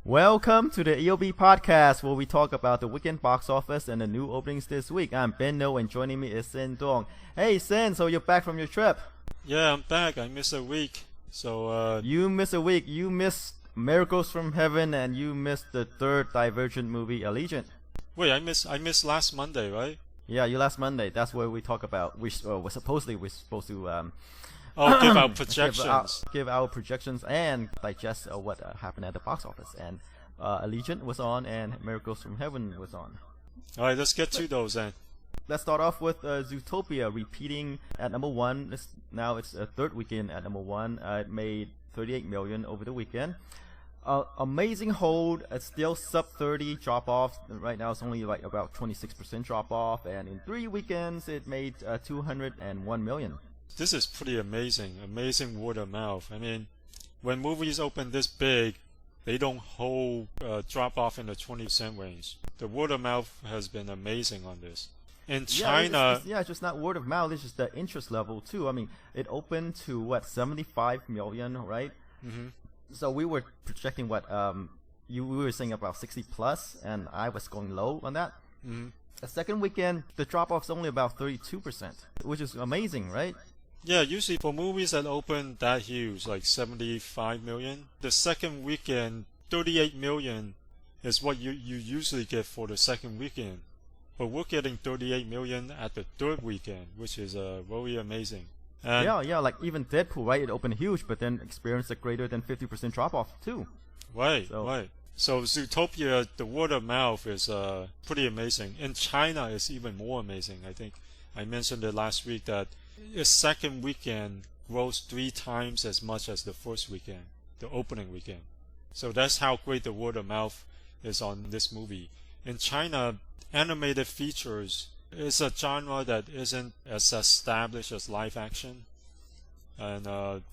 Welcome to the EOB podcast where we talk about the weekend box office and the new openings this week. I'm Ben No and joining me is Sin Dong. Hey Sin, so you're back from your trip? Yeah, I'm back. I missed a week. You missed a week. You missed Miracles from Heaven and you missed the third Divergent movie, Allegiant. Wait, I missed last Monday, right? Yeah, you last Monday. That's where we talk about. We're supposed to Give our projections. give our projections and digest what happened at the box office. And Allegiant was on, and Miracles from Heaven was on. All right, let's get to those then. Let's start off with Zootopia repeating at number one. Now it's a third weekend at number one. It made 38 million over the weekend. Amazing hold. It's still sub 30 drop off. Right now it's only like about 26% drop off, and in 3 weekends it made 201 million. This is pretty amazing. Amazing word of mouth. I mean, when movies open this big, they don't hold drop off in the 20% range. The word of mouth has been amazing on this. In China, it's just not word of mouth. It's just the interest level too. I mean, it opened to 75 million, right? Mm-hmm. So we were projecting we were saying about 60 plus, and I was going low on that. Mm-hmm. The second weekend, the drop off is only about 32%, which is amazing, right? Yeah, usually for movies that open that huge, like 75 million, the second weekend, 38 million is what you usually get for the second weekend. But we're getting 38 million at the third weekend, which is really amazing. And yeah, like even Deadpool, right? It opened huge, but then experienced a greater than 50% drop off too. Right. So Zootopia, the word of mouth is pretty amazing. In China, it's even more amazing. I think I mentioned it last week that its second weekend grows 3 times as much as the first weekend, the opening weekend. So that's how great the word of mouth is on this movie. In China, animated features is a genre that isn't as established as live action. And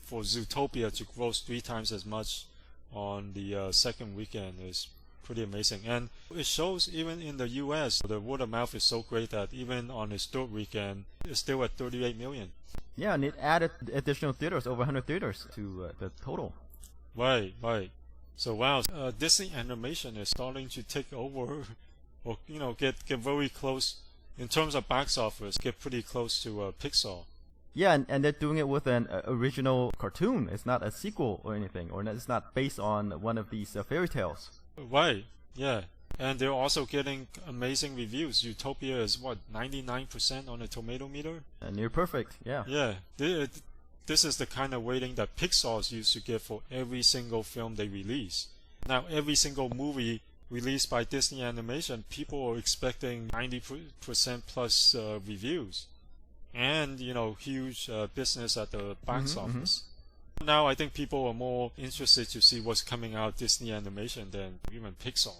for Zootopia to grow 3 times as much on the second weekend is pretty amazing. And it shows even in the US, the word of mouth is so great that even on its third weekend, it's still at 38 million. Yeah, and it added additional theaters, over 100 theaters to the total. Right. So wow, Disney animation is starting to take over, or get very close in terms of box office, get pretty close to Pixar. Yeah, and they're doing it with an original cartoon. It's not a sequel or anything, or it's not based on one of these fairy tales. Right, yeah. And they're also getting amazing reviews. Zootopia is 99% on the tomato meter? Near perfect, yeah. Yeah, this is the kind of rating that Pixar's used to get for every single film they release. Now, every single movie released by Disney Animation, people are expecting 90% plus reviews. And, huge business at the box office. Now I think people are more interested to see what's coming out Disney Animation than even Pixar.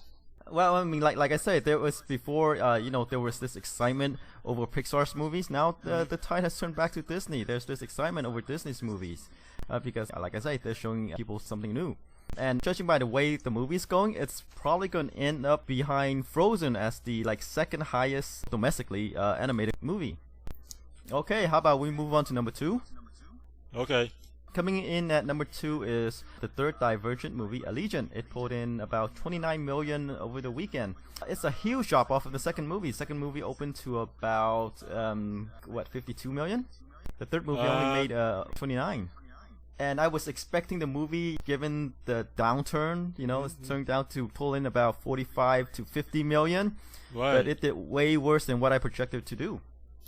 Well, I mean, like I said, there was before, there was this excitement over Pixar's movies. Now the tide has turned back to Disney. There's this excitement over Disney's movies because, like I said, they're showing people something new. And judging by the way the movie's going, it's probably going to end up behind Frozen as the second highest domestically animated movie. Okay, how about we move on to number 2? Okay. Coming in at number 2 is the third Divergent movie, Allegiant. It pulled in about 29 million over the weekend. It's a huge drop off of the second movie. Second movie opened to about 52 million. The third movie only made 29. And I was expecting the movie, given the downturn, it's turned out to pull in about 45 to 50 million. Right. But it did way worse than what I projected to do.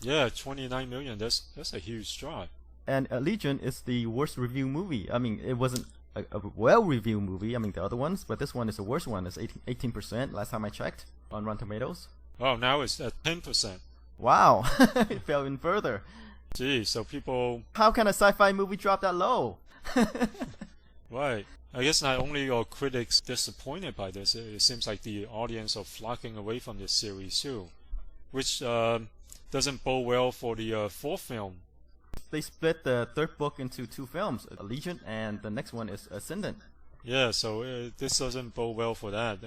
Yeah, 29 million. That's a huge drop. And Allegiant is the worst review movie. I mean, it wasn't a well-reviewed movie. I mean, the other ones, but this one is the worst one. It's 18% last time I checked on Rotten Tomatoes. Oh, now it's at 10%. Wow, it fell in further. Gee, so people... How can a sci-fi movie drop that low? Right. I guess not only are critics disappointed by this, it seems like the audience are flocking away from this series too, which doesn't bode well for the fourth film. They split the third book into 2 films, Allegiant, and the next one is Ascendant. Yeah, so this doesn't bode well for that.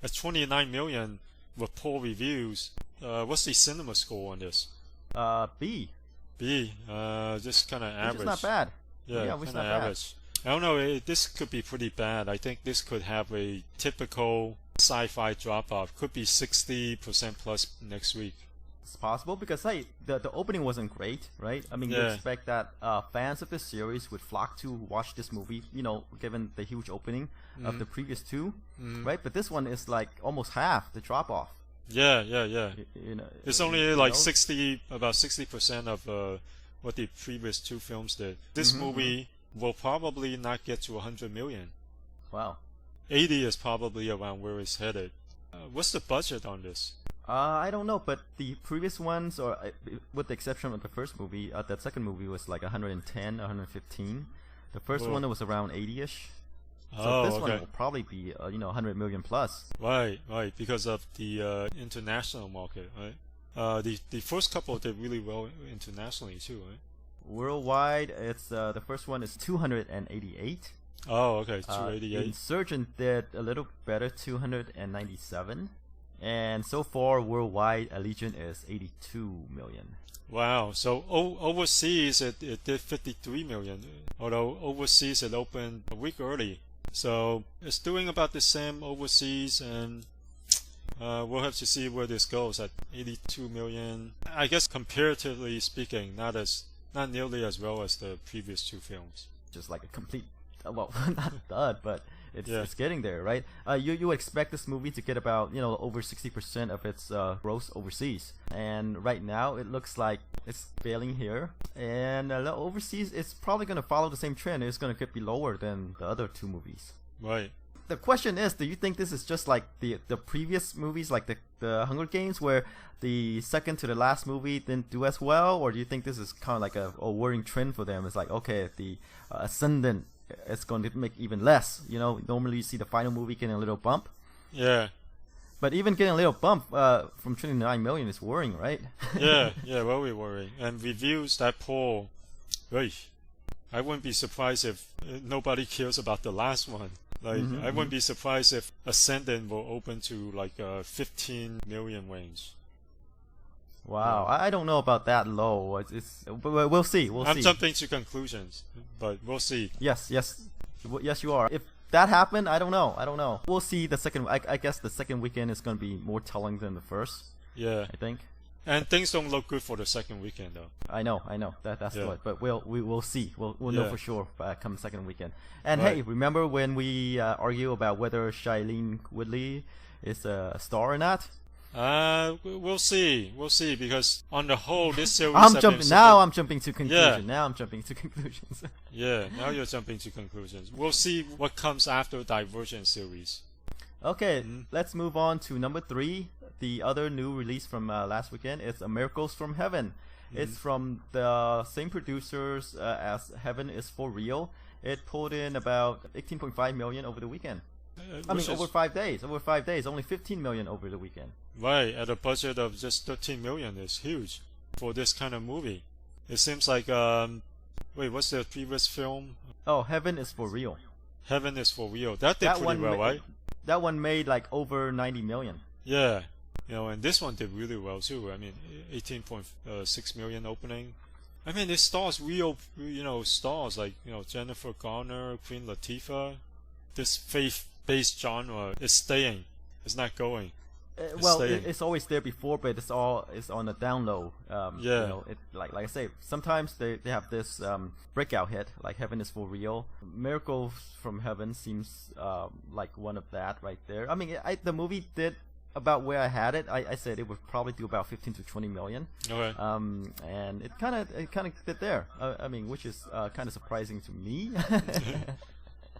At 29 million with poor reviews, what's the cinema score on this? B. Just kind of average. Which is not bad. Yeah, which is kind of not average. I don't know. This could be pretty bad. I think this could have a typical sci-fi drop-off. Could be 60% plus next week. It's possible because hey, the opening wasn't great, right? I mean, you Yeah. expect that fans of this series would flock to watch this movie, given the huge opening of the previous two, right? But this one is like almost half the drop off. Yeah. You know, It's only like 60% of what the previous two films did. This movie will probably not get to 100 million. Wow. 80 is probably around where it's headed. What's the budget on this? I don't know, but the previous ones, or with the exception of the first movie, that second movie was like 110, 115. The first Whoa. one was around 80ish. So Oh, this one okay. will probably be 100 million plus. Right, because of the international market, right? The first couple did really well internationally too, right? Worldwide, it's the first one is 288. Oh, okay, 288. Insurgent did a little better, 297. And so far, worldwide, Allegiant is 82 million. Wow. So overseas, it did 53 million. Although overseas, it opened a week early. So it's doing about the same overseas, and we'll have to see where this goes at 82 million. I guess comparatively speaking, not nearly as well as the previous two films. Just like a complete, well, not dud, but it's Yeah. getting there, right? You expect this movie to get about over 60% of its gross overseas, and right now it looks like it's failing here. And overseas, it's probably going to follow the same trend. It's going to be lower than the other two movies. Right. The question is, do you think this is just like the previous movies, like the Hunger Games, where the second to the last movie didn't do as well, or do you think this is kind of like a worrying trend for them? It's like, okay, the Ascendant is going to make even less. Normally you see the final movie getting a little bump, Yeah. but even getting a little bump from 29 million is worrying, right? Yeah, very worrying. And reviews that poor, I wouldn't be surprised if nobody cares about the last one. Like, I wouldn't be surprised if Ascendant will open to like 15 million range. Wow, I don't know about that low. But we'll see. I'm jumping to conclusions, but we'll see. Yes, you are. If that happened, I don't know. We'll see the second. I guess the second weekend is going to be more telling than the first. Yeah. I think. And things don't look good for the second weekend, though. I know. That's Yeah. what. But we'll see. We'll know Yeah. for sure come second weekend. And Right. hey, remember when we argue about whether Shailene Woodley is a star or not? We'll see. We'll see, because on the whole, this series. I'm have jumping been now. I'm jumping to conclusion. Yeah. Now I'm jumping to conclusions. Yeah, now you're jumping to conclusions. We'll see what comes after Divergent series. Okay, let's move on to number 3. The other new release from last weekend is Miracles from Heaven. It's from the same producers as Heaven is for Real. It pulled in about 18.5 million over the weekend. Over 5 days. Only 15 million over the weekend. Right, at a budget of just 13 million is huge for this kind of movie. It seems like, what's the previous film? Oh, Heaven is for Real. Heaven is for Real. That did pretty well, right? That one made like over 90 million. Yeah. And this one did really well too. I mean, 18.6 million opening. I mean, it stars real, stars like, Jennifer Garner, Queen Latifah. This faith-based genre is staying. It's not going. It's always there before, but it's on a down low. Yeah. Like I say, sometimes they have this breakout hit, like Heaven is for Real. Miracles from Heaven seems like one of that right there. I mean, the movie did about where I had it. I said it would probably do about 15 to 20 million. Okay. And it kind of did there. I mean, which is kind of surprising to me.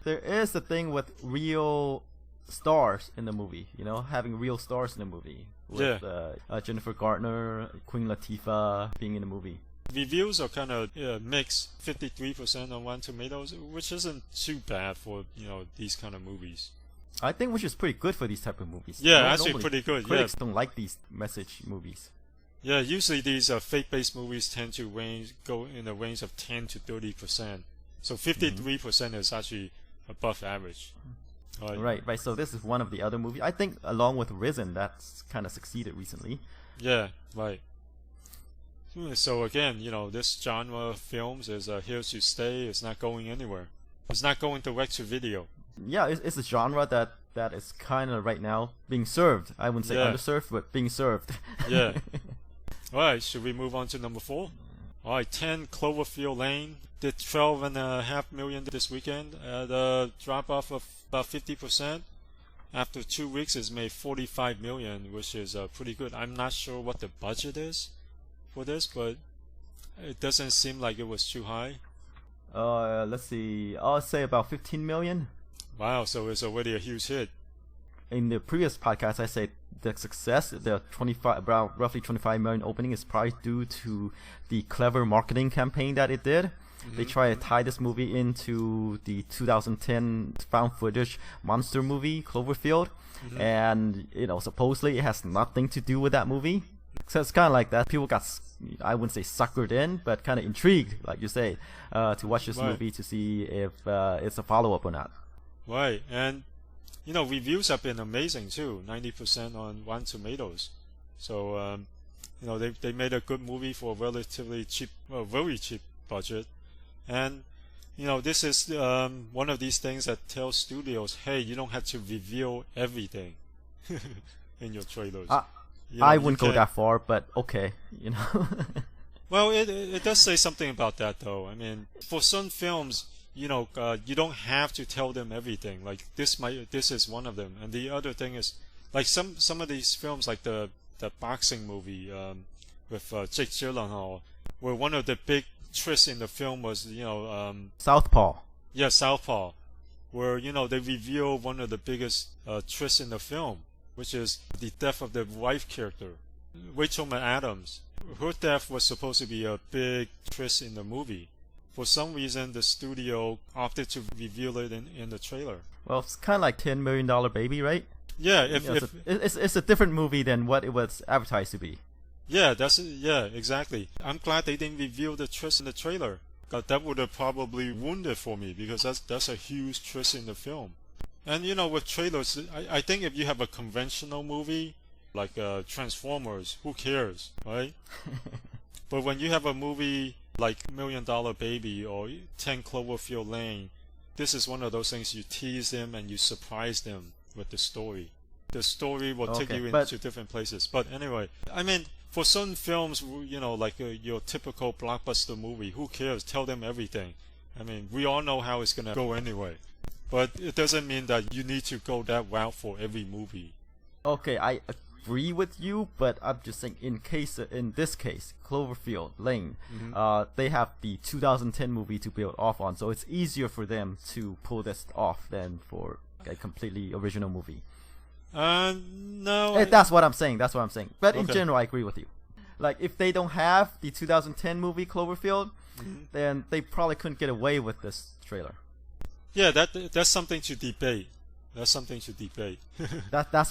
There is a thing with real stars in the movie, having real stars in the movie with Jennifer Garner, Queen Latifah being in the movie. Reviews are kind of mixed, 53% on Rotten Tomatoes, which isn't too bad for these kind of movies. I think which is pretty good for these type of movies. Yeah, actually pretty good. Critics don't like these message movies. Yeah, usually these faith-based movies tend to go in the range of 10 to 30%. So 53% is actually above average. Right. So this is one of the other movies. I think along with Risen, that's kind of succeeded recently. Yeah, right. So again, this genre of films is here to stay. It's not going anywhere. It's not going direct to video. Yeah, it's a genre that is kind of right now being served. I wouldn't say underserved, but being served. Yeah. Alright, should we move on to number 4? Alright, 10 Cloverfield Lane did $12.5 million this weekend at a drop off of about 50%. After 2 weeks, it's made $45 million, which is pretty good. I'm not sure what the budget is for this, but it doesn't seem like it was too high. Let's see. I'll say about 15 million. Wow, so it's already a huge hit. In the previous podcast, I said the success, the roughly 25 million opening, is probably due to the clever marketing campaign that it did. They try to tie this movie into the 2010 found footage monster movie Cloverfield, and supposedly it has nothing to do with that movie. So it's kind of like that. People got, I wouldn't say suckered in, but kind of intrigued, like you say, to watch this movie to see if it's a follow-up or not. Right, and reviews have been amazing too. 90% on Rotten Tomatoes. So they made a good movie for a relatively cheap, very cheap budget. And this is one of these things that tells studios, hey, you don't have to reveal everything in your trailers. I wouldn't go that far, but okay, Well, it does say something about that, though. I mean, for some films, you don't have to tell them everything. Like this is one of them, and the other thing is, like some of these films, like the boxing movie with Jake Gyllenhaal, where one of the big twists in the film was Southpaw. Yeah, Southpaw, where they reveal one of the biggest twists in the film, which is the death of the wife character, Rachel McAdams. Her death was supposed to be a big twist in the movie. For some reason, the studio opted to reveal it in the trailer. Well, it's kind of like $10 Million Baby, right? Yeah, it's a different movie than what it was advertised to be. Yeah, exactly. I'm glad they didn't reveal the twist in the trailer. That would have probably ruined it for me, because that's a huge twist in the film. And with trailers, I think if you have a conventional movie like Transformers, who cares, right? But when you have a movie like $1 Million Baby or 10 Cloverfield Lane, this is one of those things you tease them and you surprise them with the story. The story will take you into different places. But anyway, I mean, for certain films, like your typical blockbuster movie, who cares? Tell them everything. I mean, we all know how it's going to go anyway. But it doesn't mean that you need to go that route for every movie. Okay, I agree with you, but I'm just saying, in this case, Cloverfield Lane, they have the 2010 movie to build off on, so it's easier for them to pull this off than for a completely original movie. No. That's what I'm saying. But in general, I agree with you. Like, if they don't have the 2010 movie Cloverfield, then they probably couldn't get away with this trailer. Yeah, that's something to debate. That's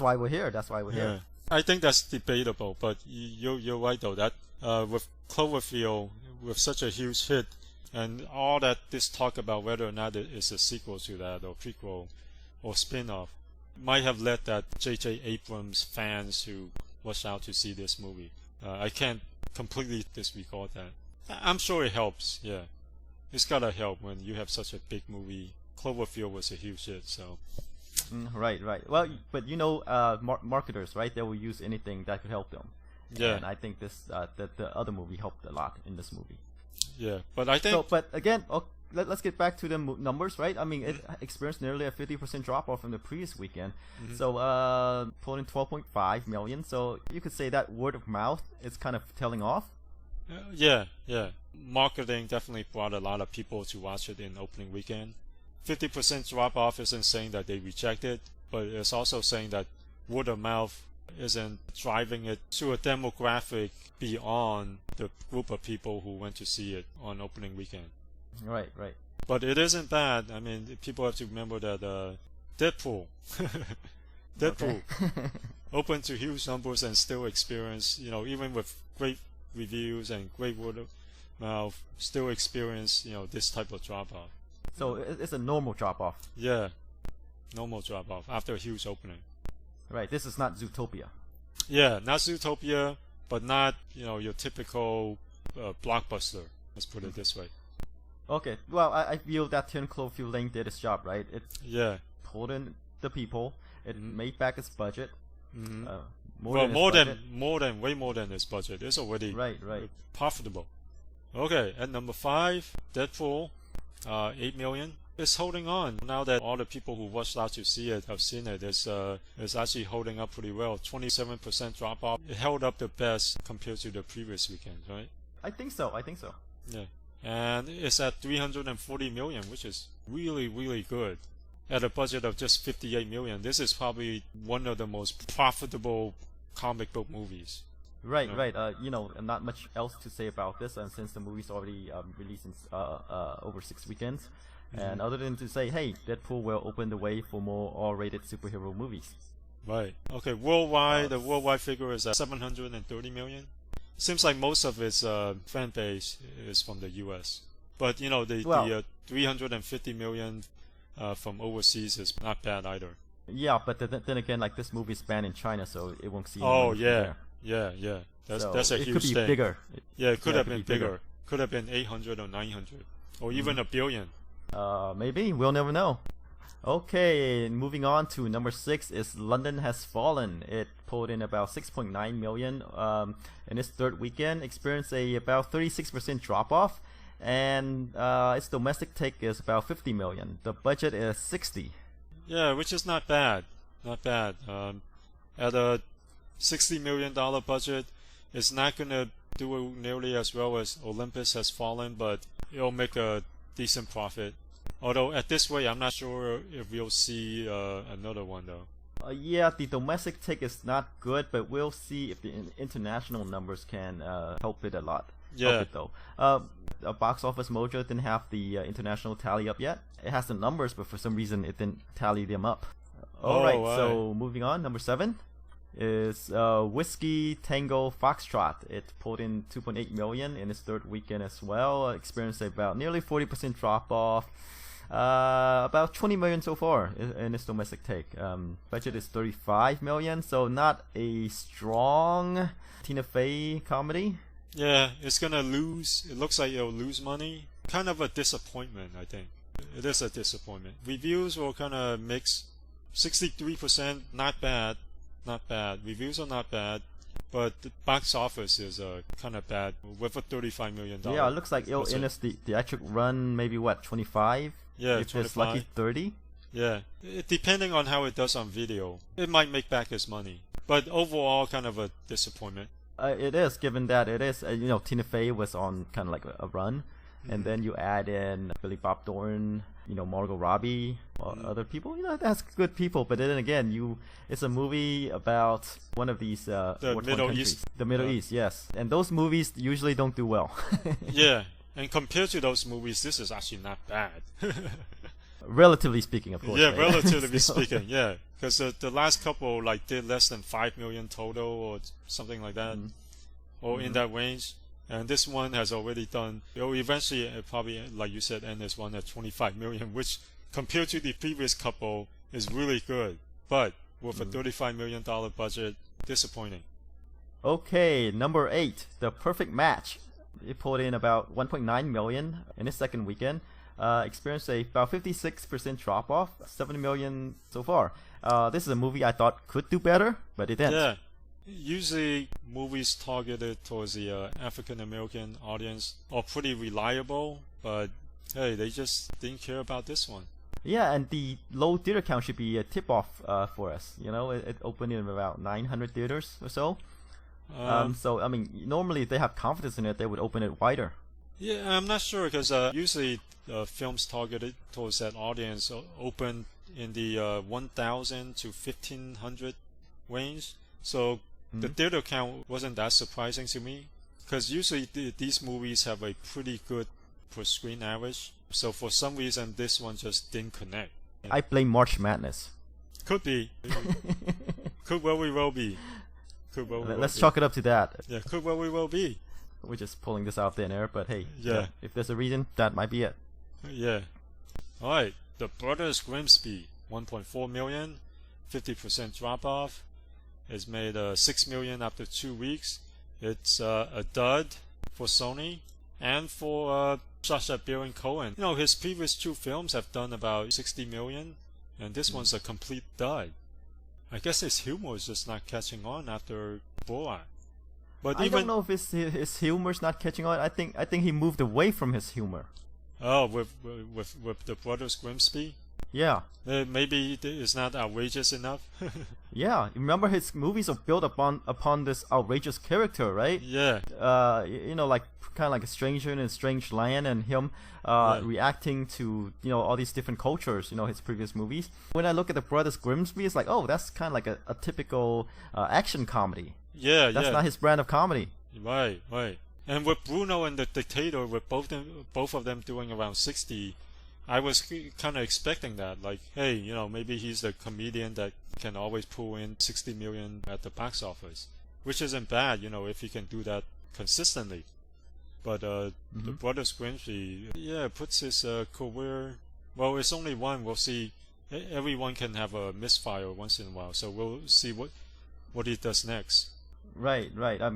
why we're here. Here. I think that's debatable, but you're right though. That with Cloverfield, with such a huge hit, and all that this talk about whether or not it is a sequel to that or prequel or spin-off, might have led that J.J. Abrams fans who rush out to see this movie. I can't completely disregard that. I'm sure it helps. Yeah, it's gotta help when you have such a big movie. Cloverfield was a huge hit, so. Right. Well, but marketers, right? They will use anything that could help them. Yeah. And I think the other movie helped a lot in this movie. Yeah, but I think. So, but again, let's get back to the numbers, right? I mean, it experienced nearly a 50% drop off from the previous weekend. So, pulling 12.5 million. So you could say that word of mouth is kind of telling off. Yeah. Marketing definitely brought a lot of people to watch it in opening weekend. 50% drop off isn't saying that they reject it, but it's also saying that word of mouth isn't driving it to a demographic beyond the group of people who went to see it on opening weekend. Right. But it isn't bad. I mean, people have to remember that Deadpool opened to huge numbers and still experienced, even with great reviews and great word of mouth, still experience, this type of drop off. So it's a normal drop off. Yeah, normal drop off after a huge opening. Right. This is not Zootopia. Yeah, not Zootopia, but not your typical blockbuster. Let's put it this way. Okay, well, I feel that 10 Cloverfield Lane did its job, right? It Yeah. pulled in the people. It made back its budget. Mm-hmm. More Well, than its budget. way more than its budget. It's already Right. profitable. Okay, at number 5, Deadpool, 8 million. It's holding on now that all the people who rushed out to see it have seen it. It's actually holding up pretty well. 27% drop off. It held up the best compared to the previous weekend, right? I think so. Yeah, and it's at 340 million, which is really, really good. At a budget of just 58 million, this is probably one of the most profitable comic book movies. Right. Not much else to say about this, and since the movie's already released in over 6 weekends, and other than to say, hey, Deadpool will open the way for more R-rated superhero movies. Right. Okay. Worldwide, the worldwide figure is at 730 million. Seems like most of its fan base is from the U.S., but the 350 million from overseas is not bad either. Yeah, but then again, like this movie is banned in China, so it won't see. Oh money from yeah, there. yeah. That's So a it huge could be thing. bigger. Yeah, it could have been be bigger. Could have been 800 or 900, or even a billion. Maybe we'll never know. Okay, moving on to number 6 is London Has Fallen. It pulled in about 6.9 million in its third weekend, experienced about 36% drop off, and its domestic take is about 50 million. The budget is 60. Yeah, which is not bad. Not bad. At a $60 million budget, it's not gonna do nearly as well as Olympus Has Fallen, but it'll make a decent profit. Although at this rate, I'm not sure if we'll see another one though. Yeah, the domestic take is not good, but we'll see if the international numbers can help it a lot. Yeah. Help it though. Box Office Mojo didn't have the international tally up yet. It has the numbers, but for some reason it didn't tally them up. Alright, so moving on, number 7 is Whiskey Tango Foxtrot. It pulled in 2.8 million in its third weekend as well. Experienced about nearly 40% drop off. About 20 million so far in its domestic take. Budget is 35 million, so not a strong Tina Fey comedy. Yeah, it's gonna lose. It looks like it'll lose money. Kind of a disappointment, I think. It is a disappointment. Reviews were kind of mixed. 63%, not bad. Not bad. Reviews are not bad, but the box office is kind of bad with a $35 million. Yeah, it looks like it'll end its theatrical run maybe 25? Yeah, if 25. it's lucky 30. Yeah, depending on how it does on video, it might make back its money. But overall, kind of a disappointment. It is, given that it is, Tina Fey was on kind of like a run, and then you add in Billy Bob Thornton, Margot Robbie, other people. That's good people. But then again, it's a movie about one of these The war-torn Middle countries. East. The Middle East, yes. And those movies usually don't do well. Yeah, and compared to those movies, this is actually not bad. Relatively speaking, of course. Yeah, right? relatively speaking, yeah. Because the last couple did less than 5 million total or something like that, or in that range. And this one has already done. Eventually, probably, like you said, end this one at 25 million, which compared to the previous couple is really good. But with a $35 million budget, disappointing. Okay, number 8, The Perfect Match. It pulled in about 1.9 million in its second weekend. Experienced about 56% drop off, 7 million so far. This is a movie I thought could do better, but it didn't. Yeah. Usually, movies targeted towards the African American audience are pretty reliable, but hey, they just didn't care about this one. Yeah, and the low theater count should be a tip off for us. It opened in about 900 theaters or so. So, I mean, normally if they have confidence in it, they would open it wider. Yeah, I'm not sure because usually films targeted towards that audience open in the 1,000 to 1,500 range. So the theater count wasn't that surprising to me because usually these movies have a pretty good per screen average. So for some reason, this one just didn't connect. I blame March Madness. Could be. Could very well be. Let's chalk it up to that. Yeah, could very well be. We're just pulling this out thin air, but hey, yeah, if there's a reason, that might be it. Yeah. Alright, the Brothers Grimsby, 1.4 million, 50% drop off. It's made 6 million after 2 weeks. It's a dud for Sony and for Sacha Baron Cohen. His previous 2 films have done about 60 million, and this one's a complete dud. I guess his humor is just not catching on after Borat. But I don't know if his humor's not catching on. I think he moved away from his humor. Oh, with the Brothers Grimsby? Yeah. Maybe it's not outrageous enough. Yeah, remember his movies are built upon this outrageous character, right? Yeah. Like kind of like a stranger in a strange land, and him reacting to all these different cultures. His previous movies. When I look at the Brothers Grimsby, it's like, oh, that's kind of like a typical action comedy. Yeah, that's not his brand of comedy. Right. And with Bruno and the Dictator, with both of them doing around 60, I was kind of expecting that. Like, hey, maybe he's the comedian that can always pull in 60 million at the box office, which isn't bad, if he can do that consistently. But the Brothers Grimsby, puts his career. Well, it's only one. We'll see. Everyone can have a misfire once in a while, so we'll see what he does next. Right.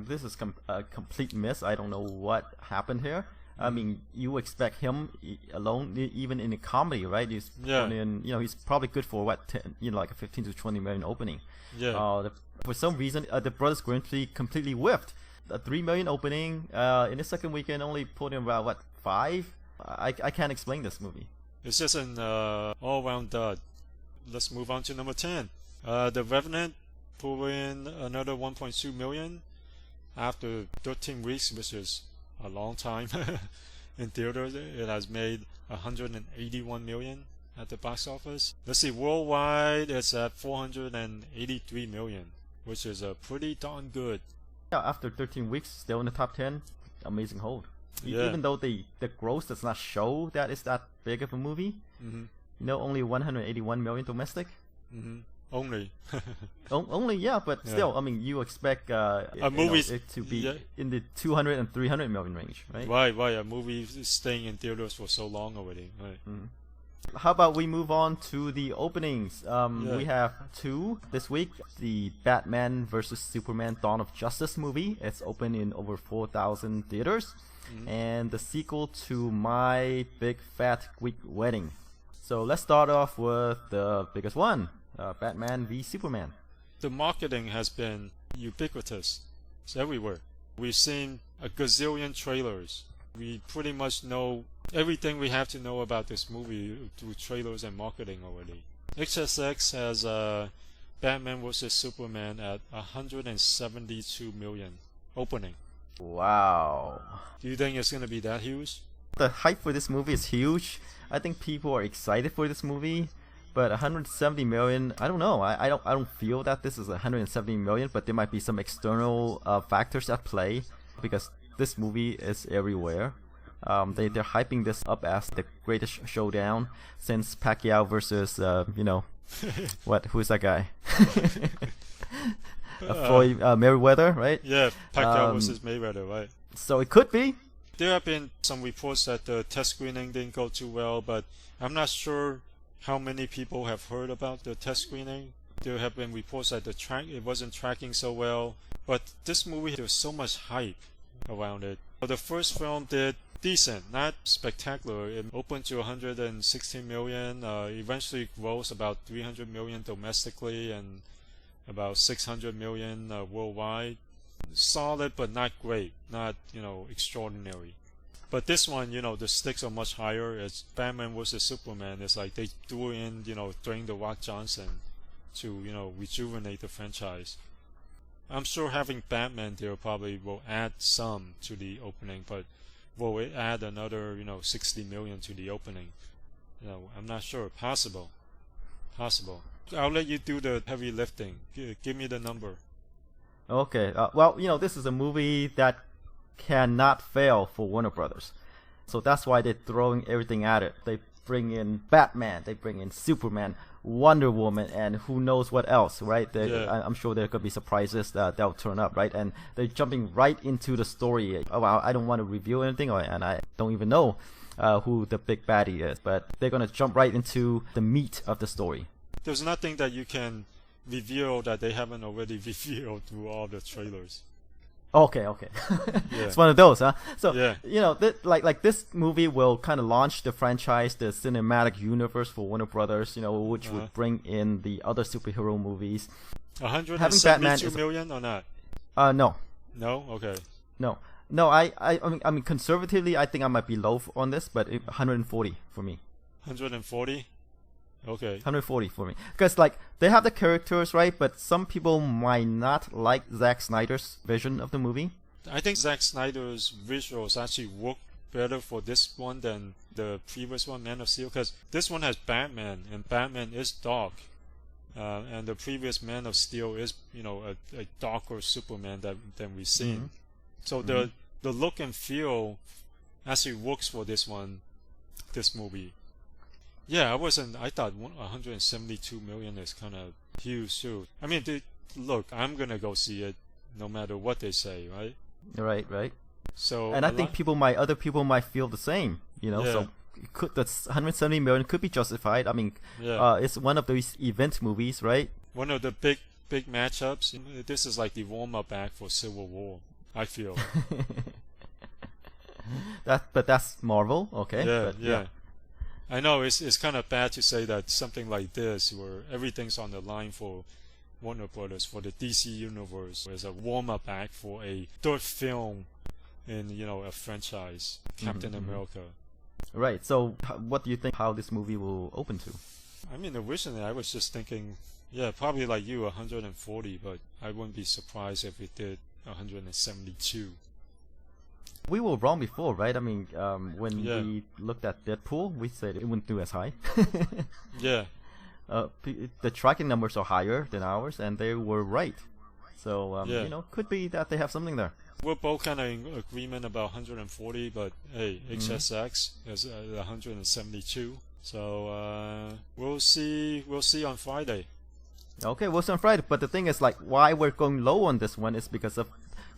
This is a complete miss. I don't know what happened here. I mean, you expect him alone, even in a comedy, right? He's he's probably good for like a 15 to 20 million opening. Yeah. For some reason, the Brothers Grimsby completely whiffed. A 3 million opening in the second weekend, only put in about 5. I can't explain this movie. It's just an all-round dud. Let's move on to number 10. The Revenant pulled in another 1.2 million after 13 weeks, which is a long time. In theaters, it has made 181 million at the box office. Let's see, worldwide it's at 483 million, which is pretty darn good. Yeah, after 13 weeks, still in the top 10. Amazing hold. Yeah. Even though the gross does not show that it's that big of a movie. Only 181 million domestic. Only. Only, yeah, but still, I mean, you expect it to be in the 200 and 300 million range, right? Right. A movie is staying in theaters for so long already, right? How about we move on to the openings? We have 2 this week. The Batman vs Superman: Dawn of Justice movie. It's open in over 4,000 theaters, and the sequel to My Big Fat Greek Wedding. So let's start off with the biggest one. Batman v Superman. The marketing has been ubiquitous. It's everywhere. We've seen a gazillion trailers. We pretty much know everything we have to know about this movie through trailers and marketing already. HSX has Batman vs Superman at 172 million opening. Wow. Do you think it's going to be that huge? The hype for this movie is huge. I think people are excited for this movie. But 170 million, I don't know. I don't feel that this is 170 million, but there might be some external factors at play because this movie is everywhere. They're hyping this up as the greatest showdown since Pacquiao versus who's that guy? Floyd Mayweather, right? Yeah, Pacquiao versus Mayweather, right? So it could be. There have been some reports that the test screening didn't go too well, but I'm not sure how many people have heard about the test screening. There have been reports that it wasn't tracking so well, but this movie, there's so much hype around it. The first film did decent, not spectacular. It opened to 116 million, eventually grossed about 300 million domestically and about 600 million worldwide. Solid, but not great, not extraordinary. But this one, the stakes are much higher. It's Batman vs Superman. It's like they threw in, Dwayne The Rock Johnson to, rejuvenate the franchise. I'm sure having Batman there probably will add some to the opening, but will it add another, 60 million to the opening? I'm not sure. Possible. I'll let you do the heavy lifting. Give me the number. Okay. Well, this is a movie that cannot fail for Warner Brothers. So that's why they're throwing everything at it. They bring in Batman, they bring in Superman, Wonder Woman, and who knows what else, right? I'm sure there could be surprises that'll turn up, right? And they're jumping right into the story. Oh, well, I don't want to reveal anything, and I don't even know who the big baddie is, but they're going to jump right into the meat of the story. There's nothing that you can reveal that they haven't already revealed through all the trailers. Okay, okay. Yeah. It's one of those, huh? So Yeah. like this movie will kind of launch the franchise, the cinematic universe for Warner Brothers. Which would bring in the other superhero movies. 172 million or not? No, No. Okay. no, no. I mean, conservatively, I think I might be low on this, but 140 for me. 140. Okay. 140 for me, because like they have the characters, right? But some people might not like Zack Snyder's vision of the movie. I think Zack Snyder's visuals actually work better for this one than the previous one, Man of Steel, because this one has Batman, and Batman is dark, and the previous Man of Steel is a darker Superman than we've seen. Mm-hmm. So the look and feel actually works for this movie. Yeah, I thought 172 million is kind of huge too. I mean, look, I'm gonna go see it no matter what they say, right? Right. So, and I think other people might feel the same, Yeah. So that's 170 million could be justified. I mean, Yeah. it's one of those event movies, right? One of the big matchups. This is like the warm-up act for Civil War, I feel. But that's Marvel, okay? Yeah, But, yeah. I know it's kind of bad to say that something like this, where everything's on the line for Warner Brothers, for the DC universe, is a warm-up act for a third film in a franchise, Captain America. Right. So, what do you think? How this movie will open to? I mean, originally I was just thinking, yeah, probably like you, 140, but I wouldn't be surprised if it did 172. We were wrong before, right? I mean, when Yeah. we looked at Deadpool, we said it wouldn't do as high. Yeah. The tracking numbers are higher than ours, and they were right. So, Yeah. could be that they have something there. We're both kind of in agreement about 140, but hey, XSX is 172. So we'll see on Friday. Okay, we'll see on Friday. But the thing is, like, why we're going low on this one is because of,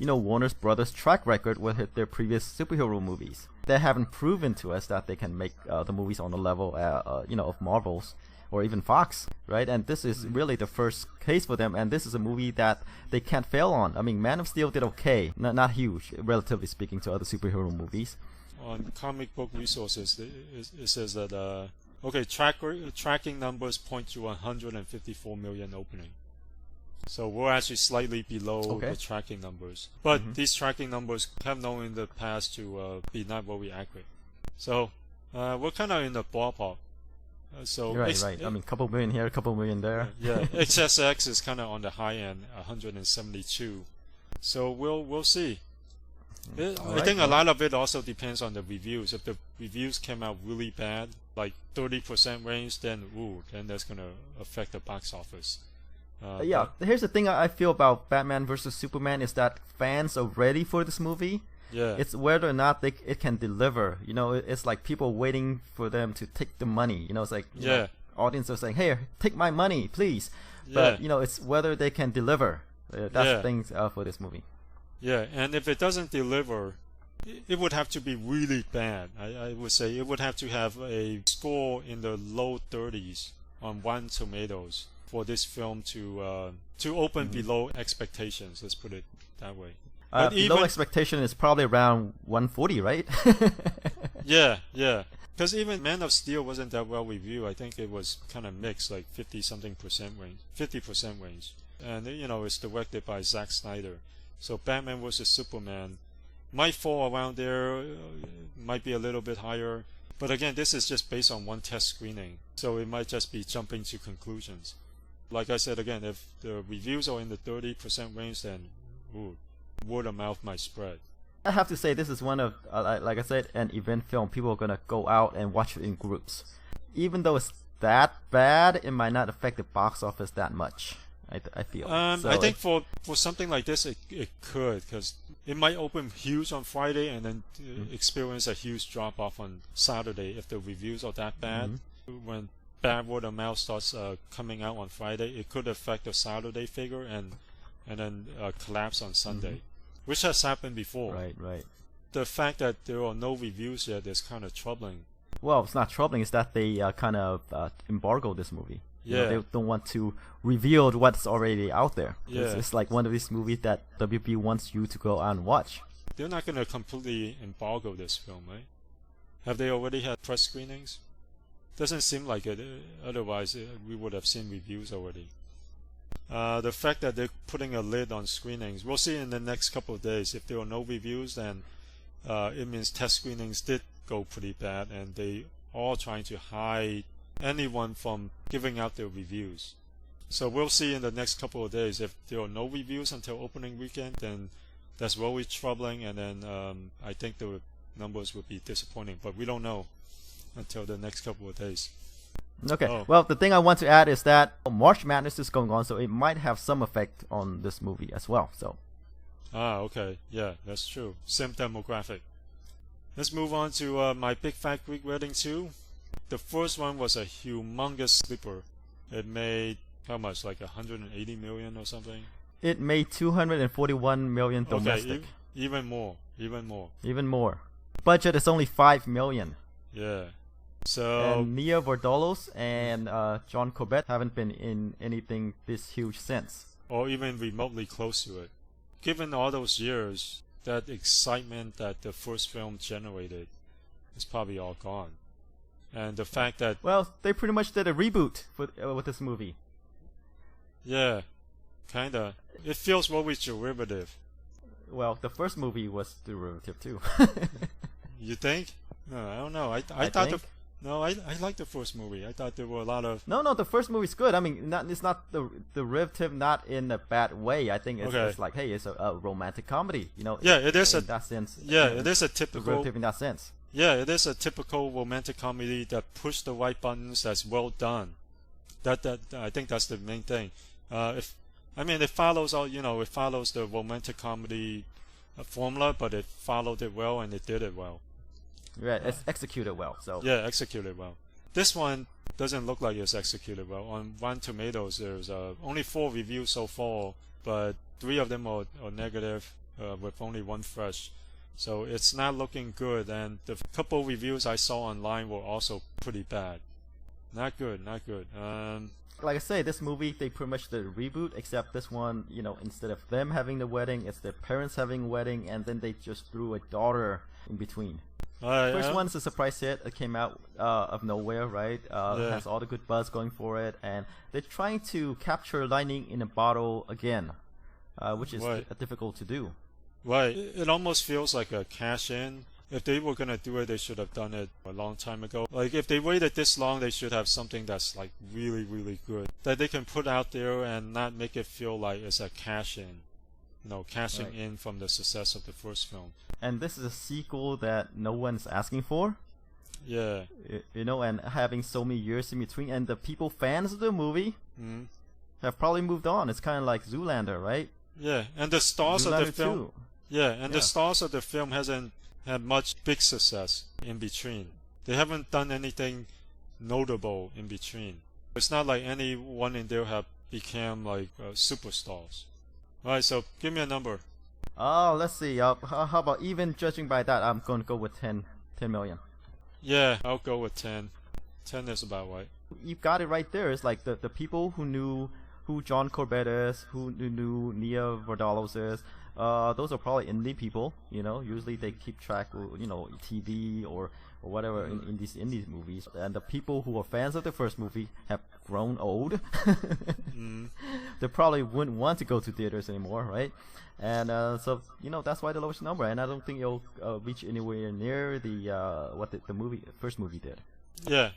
Warner Brothers' track record with their previous superhero movies. They haven't proven to us that they can make the movies on the level, of Marvel's or even Fox, right? And this is really the first case for them. And this is a movie that they can't fail on. I mean, Man of Steel did okay, not huge, relatively speaking, to other superhero movies. On comic book resources, it says that tracking numbers point to 154 million opening. So we're actually slightly below the tracking numbers, but these tracking numbers have known in the past to be not very accurate. So we're kind of in the ballpark. So right. I mean, couple million here, couple million there. Yeah, XSX is kind of on the high end, 172. So we'll see. I think a lot of it also depends on the reviews. If the reviews came out really bad, like 30% range, then that's gonna affect the box office. Here's the thing I feel about Batman versus Superman is that fans are ready for this movie. Yeah. It's whether or not it can deliver. It's like people waiting for them to take the money. It's like audience are saying, "Hey, take my money, please." But it's whether they can deliver. That's the thing for this movie. Yeah, and if it doesn't deliver, it would have to be really bad. I would say it would have to have a score in the low 30s on Rotten Tomatoes for this film to open below expectations. Let's put it that way. Below expectation is probably around 140, right? Yeah. Because even Man of Steel wasn't that well reviewed. I think it was kind of mixed, like 50% range. And it's directed by Zack Snyder. So Batman vs Superman might fall around there, might be a little bit higher. But again, this is just based on one test screening, so it might just be jumping to conclusions. Like I said again, if the reviews are in the 30% range, then word of mouth might spread. I have to say, this is one of, like I said, an event film. People are gonna go out and watch it in groups. Even though it's that bad, it might not affect the box office that much. I feel. I think for something like this, it could, because it might open huge on Friday and then experience a huge drop off on Saturday if the reviews are that bad. When bad word of mouth starts coming out on Friday, it could affect the Saturday figure and then collapse on Sunday, which has happened before. Right. The fact that there are no reviews yet is kind of troubling. Well, it's not troubling. It's that they kind of embargo this movie. You know, Yeah. they don't want to reveal what's already out there. Yeah. It's like one of these movies that WB wants you to go out and watch. They're not going to completely embargo this film, right? Have they already had press screenings? Doesn't seem like it. Otherwise, we would have seen reviews already. The fact that they're putting a lid on screenings, we'll see in the next couple of days. If there are no reviews, then it means test screenings did go pretty bad, and they are trying to hide anyone from giving out their reviews. So we'll see in the next couple of days. If there are no reviews until opening weekend, then that's really troubling, and then I think the numbers will be disappointing. But we don't know until the next couple of days. Okay. Oh. Well, the thing I want to add is that March Madness is going on, so it might have some effect on this movie as well. So. Okay. Yeah, that's true. Same demographic. Let's move on to My Big Fat Greek Wedding 2. The first one was a humongous sleeper. It made how much? Like 180 million or something? It made 241 million domestic. Okay, even more. Even more. Budget is only 5 million. Yeah. So And Nia Vardalos and John Corbett haven't been in anything this huge since. or even remotely close to it. Given all those years, that excitement that the first film generated is probably all gone. And the fact that Well, they pretty much did a reboot with this movie. yeah, kinda. It feels really derivative. Well, the first movie was derivative too. You think? No, I don't know. I I thought think. I liked the first movie. I thought there were a lot of No, the first movie's good. I mean, it's not the derivative, not in a bad way. I think it's, Okay. it's like, hey, it's a romantic comedy, you know. Yeah, it is in a that sense. yeah, you know, it is a typical derivative in that sense. yeah, it is a typical romantic comedy that pushed the right buttons. That's well done. That I think that's the main thing. It follows all it follows the romantic comedy formula, but it followed it well and it did it well. Right, it's executed well. So Yeah, executed well. This one doesn't look like it's executed well. On Rotten Tomatoes, there's only 4 reviews so far, but 3 of them are negative, with only 1 fresh. So it's not looking good, and the couple reviews I saw online were also pretty bad. Not good. like I say, this movie, they pretty much did a reboot, except this one, instead of them having the wedding, it's their parents having a wedding, and then they just threw a daughter in between. First one's a surprise hit. It came out of nowhere, right? It has all the good buzz going for it, and they're trying to capture lightning in a bottle again, which is difficult to do. Right. It almost feels like a cash in. If they were gonna do it, they should have done it a long time ago. Like if they waited this long, they should have something that's like really, really good that they can put out there and not make it feel like it's a cash in. Cashing in from the success of the first film. And this is a sequel that no one's asking for. Yeah. And having so many years in between, and the people fans of the movie have probably moved on. It's kind of like Zoolander, right? Yeah, and the stars of the Zoolander film. 2. The stars of the film hasn't had much big success in between. They haven't done anything notable in between. It's not like anyone in there have become like superstars. Alright, so give me a number. Oh, let's see. How about even judging by that, I'm going to go with 10 million. Yeah, I'll go with 10. 10 is about right. You've got it right there. It's like the people who knew who John Corbett is, who knew Nia Vardalos is. Those are probably indie people. Usually they keep track of TV or whatever in these movies. And the people who are fans of the first movie have grown old. They probably wouldn't want to go to theaters anymore, right? And so that's why the lowest number. And I don't think it'll reach anywhere near what the first movie did. Yeah.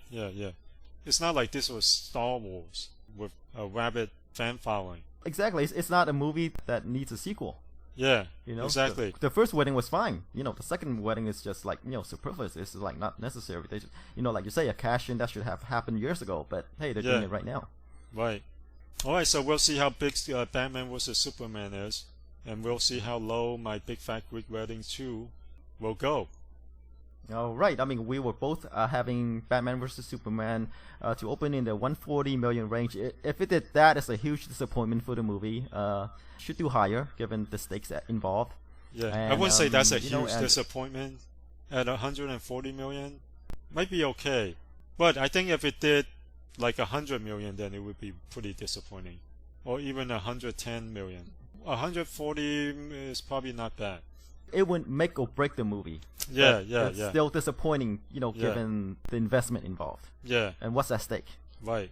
It's not like this was Star Wars with a rabid fan following. Exactly. It's not a movie that needs a sequel. Yeah, exactly. The first wedding was fine. The second wedding is just like superfluous. It's like not necessary. They just, like you say, a cash in that should have happened years ago. But hey, they're doing it right now. Right. All right. So we'll see how big Batman vs Superman is, and we'll see how low My Big Fat Greek Wedding 2 will go. All right. I mean, we were both having Batman vs Superman to open in the 140 million range. If it did that, it's a huge disappointment for the movie. Should do higher given the stakes involved. Yeah, And, I wouldn't say that's a you know, huge and- disappointment. At 140 million, might be okay. But I think if it did like 100 million, then it would be pretty disappointing, or even 110 million. 140 is probably not bad. It wouldn't make or break the movie. Yeah, but yeah, it's yeah. still disappointing, Yeah. given the investment involved. Yeah, And what's at stake. right.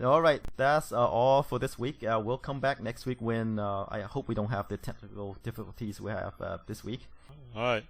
All right, that's all for this week. We'll come back next week when I hope we don't have the technical difficulties we have this week. All right.